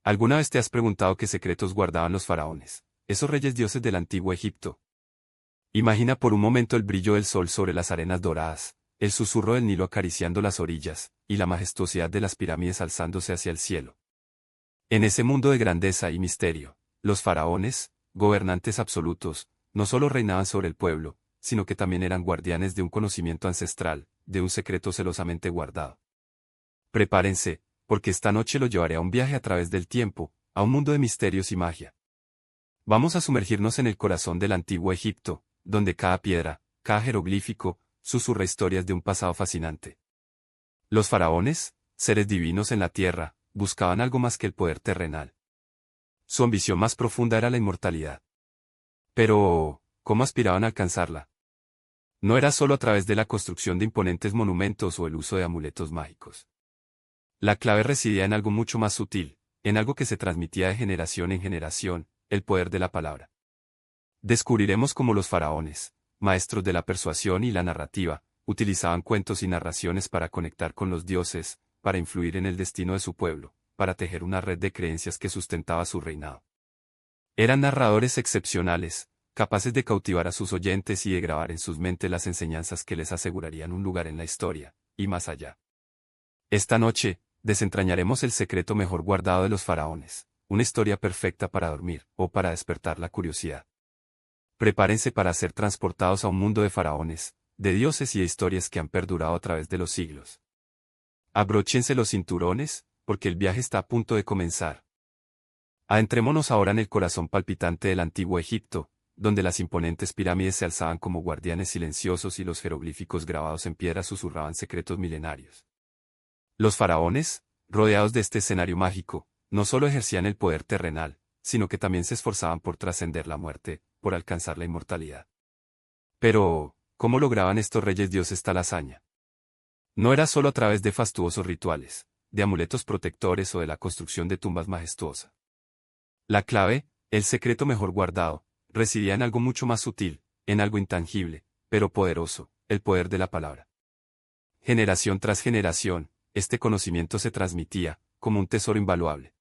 ¿Alguna vez te has preguntado qué secretos guardaban los faraones, esos reyes dioses del antiguo Egipto? Imagina por un momento el brillo del sol sobre las arenas doradas, el susurro del Nilo acariciando las orillas, y la majestuosidad de las pirámides alzándose hacia el cielo. En ese mundo de grandeza y misterio, los faraones, gobernantes absolutos, no solo reinaban sobre el pueblo, sino que también eran guardianes de un conocimiento ancestral, de un secreto celosamente guardado. Prepárense, porque esta noche los llevaré a un viaje a través del tiempo, a un mundo de misterios y magia. Vamos a sumergirnos en el corazón del antiguo Egipto, donde cada piedra, cada jeroglífico, susurra historias de un pasado fascinante. Los faraones, seres divinos en la tierra, buscaban algo más que el poder terrenal. Su ambición más profunda era la inmortalidad. Pero, ¿cómo aspiraban a alcanzarla? No era solo a través de la construcción de imponentes monumentos o el uso de amuletos mágicos. La clave residía en algo mucho más sutil, en algo que se transmitía de generación en generación, el poder de la palabra. Descubriremos cómo los faraones, maestros de la persuasión y la narrativa, utilizaban cuentos y narraciones para conectar con los dioses, para influir en el destino de su pueblo, para tejer una red de creencias que sustentaba su reinado. Eran narradores excepcionales, capaces de cautivar a sus oyentes y de grabar en sus mentes las enseñanzas que les asegurarían un lugar en la historia, y más allá. Esta noche, desentrañaremos el secreto mejor guardado de los faraones, una historia perfecta para dormir, o para despertar la curiosidad. Prepárense para ser transportados a un mundo de faraones, de dioses y de historias que han perdurado a través de los siglos. Abróchense los cinturones, porque el viaje está a punto de comenzar. Adentrémonos ahora en el corazón palpitante del antiguo Egipto, donde las imponentes pirámides se alzaban como guardianes silenciosos y los jeroglíficos grabados en piedra susurraban secretos milenarios. Los faraones, rodeados de este escenario mágico, no solo ejercían el poder terrenal, sino que también se esforzaban por trascender la muerte, por alcanzar la inmortalidad. Pero, ¿cómo lograban estos reyes dioses tal hazaña? No era solo a través de fastuosos rituales, de amuletos protectores o de la construcción de tumbas majestuosas. La clave, el secreto mejor guardado, residía en algo mucho más sutil, en algo intangible, pero poderoso, el poder de la palabra. Generación tras generación, este conocimiento se transmitía, como un tesoro invaluable.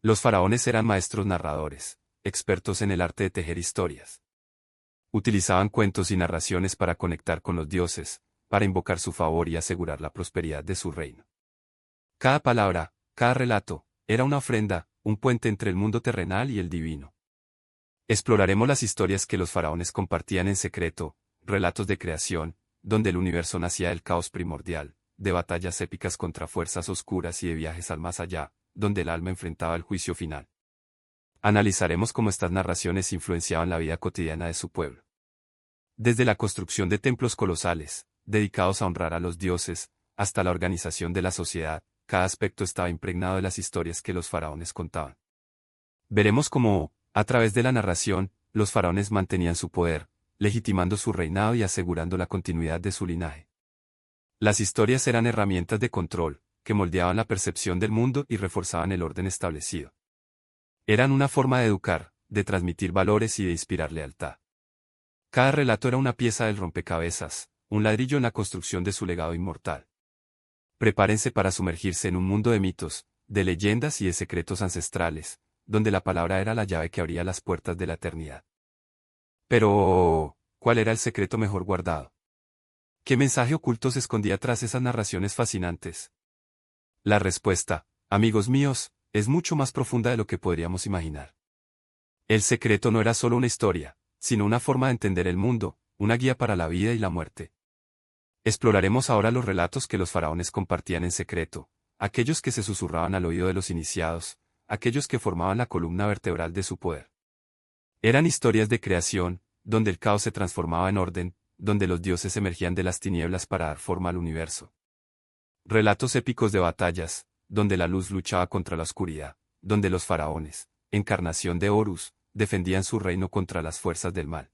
Los faraones eran maestros narradores, expertos en el arte de tejer historias. Utilizaban cuentos y narraciones para conectar con los dioses, para invocar su favor y asegurar la prosperidad de su reino. Cada palabra, cada relato, era una ofrenda, un puente entre el mundo terrenal y el divino. Exploraremos las historias que los faraones compartían en secreto, relatos de creación, donde el universo nacía del caos primordial, de batallas épicas contra fuerzas oscuras y de viajes al más allá, donde el alma enfrentaba el juicio final. Analizaremos cómo estas narraciones influenciaban la vida cotidiana de su pueblo. Desde la construcción de templos colosales, dedicados a honrar a los dioses, hasta la organización de la sociedad, cada aspecto estaba impregnado de las historias que los faraones contaban. Veremos cómo, a través de la narración, los faraones mantenían su poder, legitimando su reinado y asegurando la continuidad de su linaje. Las historias eran herramientas de control, que moldeaban la percepción del mundo y reforzaban el orden establecido. Eran una forma de educar, de transmitir valores y de inspirar lealtad. Cada relato era una pieza del rompecabezas, un ladrillo en la construcción de su legado inmortal. Prepárense para sumergirse en un mundo de mitos, de leyendas y de secretos ancestrales, donde la palabra era la llave que abría las puertas de la eternidad. Pero, ¿cuál era el secreto mejor guardado? ¿Qué mensaje oculto se escondía tras esas narraciones fascinantes? La respuesta, amigos míos, es mucho más profunda de lo que podríamos imaginar. El secreto no era solo una historia, sino una forma de entender el mundo, una guía para la vida y la muerte. Exploraremos ahora los relatos que los faraones compartían en secreto, aquellos que se susurraban al oído de los iniciados, aquellos que formaban la columna vertebral de su poder. Eran historias de creación, donde el caos se transformaba en orden, donde los dioses emergían de las tinieblas para dar forma al universo. Relatos épicos de batallas, donde la luz luchaba contra la oscuridad, donde los faraones, encarnación de Horus, defendían su reino contra las fuerzas del mal.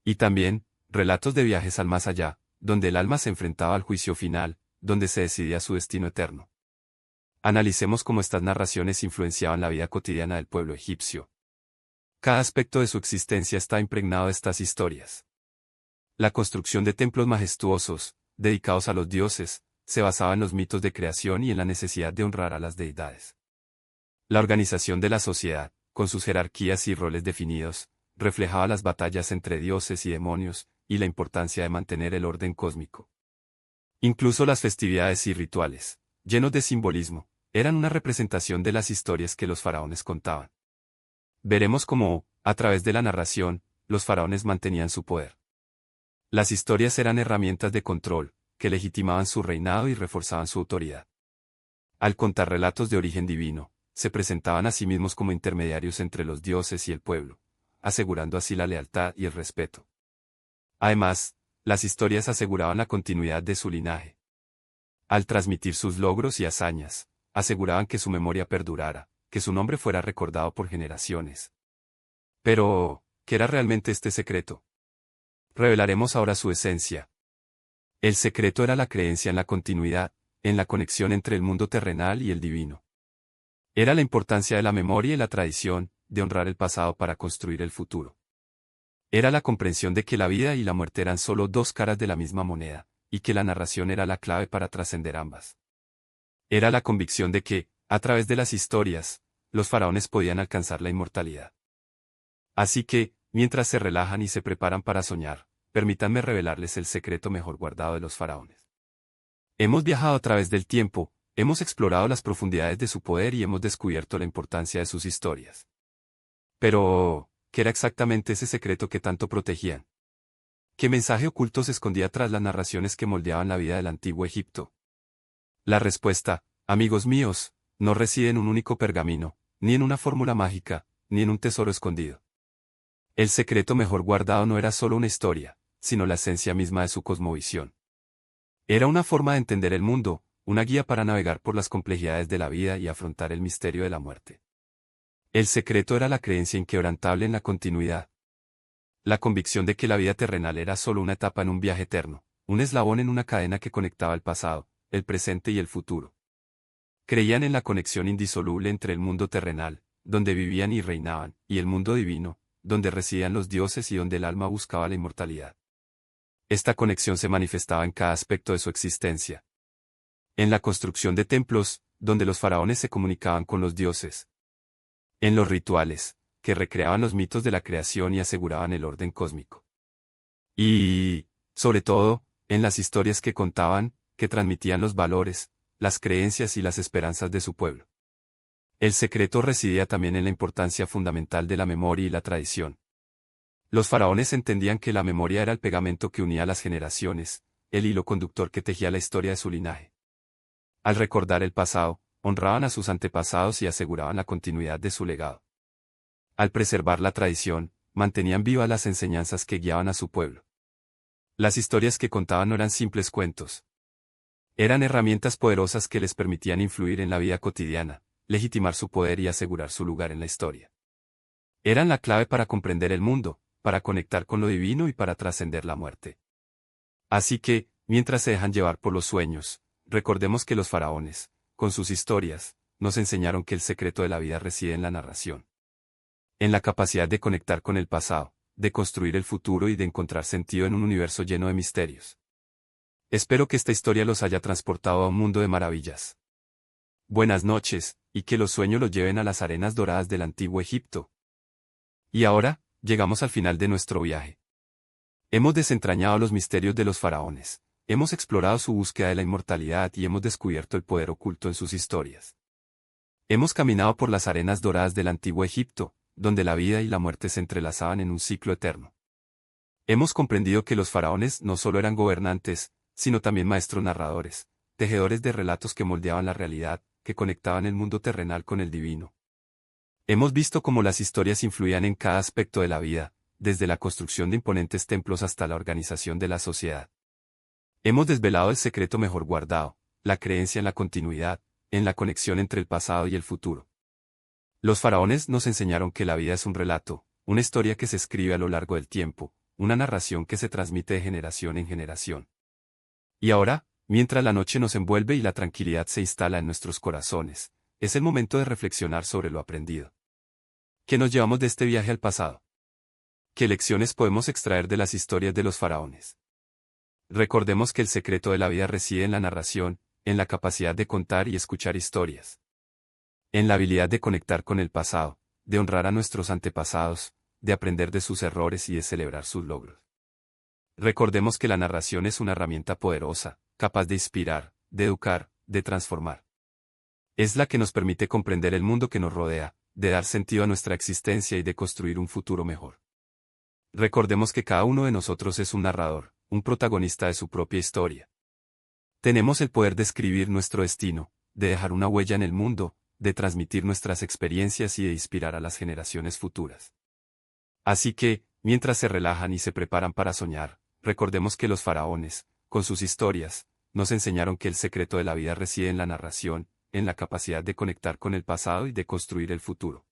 Y también, relatos de viajes al más allá, donde el alma se enfrentaba al juicio final, donde se decidía su destino eterno. Analicemos cómo estas narraciones influenciaban la vida cotidiana del pueblo egipcio. Cada aspecto de su existencia está impregnado de estas historias. La construcción de templos majestuosos, dedicados a los dioses, se basaba en los mitos de creación y en la necesidad de honrar a las deidades. La organización de la sociedad, con sus jerarquías y roles definidos, reflejaba las batallas entre dioses y demonios, y la importancia de mantener el orden cósmico. Incluso las festividades y rituales, llenos de simbolismo, eran una representación de las historias que los faraones contaban. Veremos cómo, a través de la narración, los faraones mantenían su poder. Las historias eran herramientas de control, que legitimaban su reinado y reforzaban su autoridad. Al contar relatos de origen divino, se presentaban a sí mismos como intermediarios entre los dioses y el pueblo, asegurando así la lealtad y el respeto. Además, las historias aseguraban la continuidad de su linaje. Al transmitir sus logros y hazañas, aseguraban que su memoria perdurara, que su nombre fuera recordado por generaciones. Pero, ¿qué era realmente este secreto? Revelaremos ahora su esencia. El secreto era la creencia en la continuidad, en la conexión entre el mundo terrenal y el divino. Era la importancia de la memoria y la tradición, de honrar el pasado para construir el futuro. Era la comprensión de que la vida y la muerte eran solo dos caras de la misma moneda, y que la narración era la clave para trascender ambas. Era la convicción de que, a través de las historias, los faraones podían alcanzar la inmortalidad. Así que, mientras se relajan y se preparan para soñar, permítanme revelarles el secreto mejor guardado de los faraones. Hemos viajado a través del tiempo, hemos explorado las profundidades de su poder y hemos descubierto la importancia de sus historias. Pero, ¿qué era exactamente ese secreto que tanto protegían? ¿Qué mensaje oculto se escondía tras las narraciones que moldeaban la vida del antiguo Egipto? La respuesta, amigos míos, no reside en un único pergamino, ni en una fórmula mágica, ni en un tesoro escondido. El secreto mejor guardado no era solo una historia, sino la esencia misma de su cosmovisión. Era una forma de entender el mundo, una guía para navegar por las complejidades de la vida y afrontar el misterio de la muerte. El secreto era la creencia inquebrantable en la continuidad. La convicción de que la vida terrenal era solo una etapa en un viaje eterno, un eslabón en una cadena que conectaba el pasado, el presente y el futuro. Creían en la conexión indisoluble entre el mundo terrenal, donde vivían y reinaban, y el mundo divino, donde residían los dioses y donde el alma buscaba la inmortalidad. Esta conexión se manifestaba en cada aspecto de su existencia. En la construcción de templos, donde los faraones se comunicaban con los dioses. En los rituales, que recreaban los mitos de la creación y aseguraban el orden cósmico. Y, sobre todo, en las historias que contaban, que transmitían los valores, las creencias y las esperanzas de su pueblo. El secreto residía también en la importancia fundamental de la memoria y la tradición. Los faraones entendían que la memoria era el pegamento que unía a las generaciones, el hilo conductor que tejía la historia de su linaje. Al recordar el pasado, honraban a sus antepasados y aseguraban la continuidad de su legado. Al preservar la tradición, mantenían vivas las enseñanzas que guiaban a su pueblo. Las historias que contaban no eran simples cuentos. Eran herramientas poderosas que les permitían influir en la vida cotidiana, legitimar su poder y asegurar su lugar en la historia. Eran la clave para comprender el mundo, para conectar con lo divino y para trascender la muerte. Así que, mientras se dejan llevar por los sueños, recordemos que los faraones, con sus historias, nos enseñaron que el secreto de la vida reside en la narración. En la capacidad de conectar con el pasado, de construir el futuro y de encontrar sentido en un universo lleno de misterios. Espero que esta historia los haya transportado a un mundo de maravillas. Buenas noches, y que los sueños los lleven a las arenas doradas del antiguo Egipto. Y ahora, llegamos al final de nuestro viaje. Hemos desentrañado los misterios de los faraones, hemos explorado su búsqueda de la inmortalidad y hemos descubierto el poder oculto en sus historias. Hemos caminado por las arenas doradas del antiguo Egipto, donde la vida y la muerte se entrelazaban en un ciclo eterno. Hemos comprendido que los faraones no solo eran gobernantes, sino también maestros narradores, tejedores de relatos que moldeaban la realidad, que conectaban el mundo terrenal con el divino. Hemos visto cómo las historias influían en cada aspecto de la vida, desde la construcción de imponentes templos hasta la organización de la sociedad. Hemos desvelado el secreto mejor guardado, la creencia en la continuidad, en la conexión entre el pasado y el futuro. Los faraones nos enseñaron que la vida es un relato, una historia que se escribe a lo largo del tiempo, una narración que se transmite de generación en generación. Y ahora, mientras la noche nos envuelve y la tranquilidad se instala en nuestros corazones, es el momento de reflexionar sobre lo aprendido. ¿Qué nos llevamos de este viaje al pasado? ¿Qué lecciones podemos extraer de las historias de los faraones? Recordemos que el secreto de la vida reside en la narración, en la capacidad de contar y escuchar historias. en la habilidad de conectar con el pasado, de honrar a nuestros antepasados, de aprender de sus errores y de celebrar sus logros. Recordemos que la narración es una herramienta poderosa, capaz de inspirar, de educar, de transformar. Es la que nos permite comprender el mundo que nos rodea, de dar sentido a nuestra existencia y de construir un futuro mejor. Recordemos que cada uno de nosotros es un narrador, un protagonista de su propia historia. Tenemos el poder de escribir nuestro destino, de dejar una huella en el mundo, de transmitir nuestras experiencias y de inspirar a las generaciones futuras. Así que, mientras se relajan y se preparan para soñar, recordemos que los faraones, con sus historias, nos enseñaron que el secreto de la vida reside en la narración, en la capacidad de conectar con el pasado y de construir el futuro.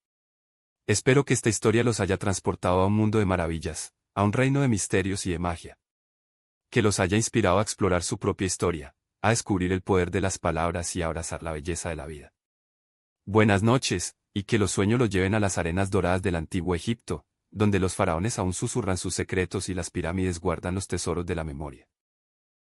Espero que esta historia los haya transportado a un mundo de maravillas, a un reino de misterios y de magia. Que los haya inspirado a explorar su propia historia, a descubrir el poder de las palabras y a abrazar la belleza de la vida. Buenas noches, y que los sueños los lleven a las arenas doradas del antiguo Egipto, donde los faraones aún susurran sus secretos y las pirámides guardan los tesoros de la memoria.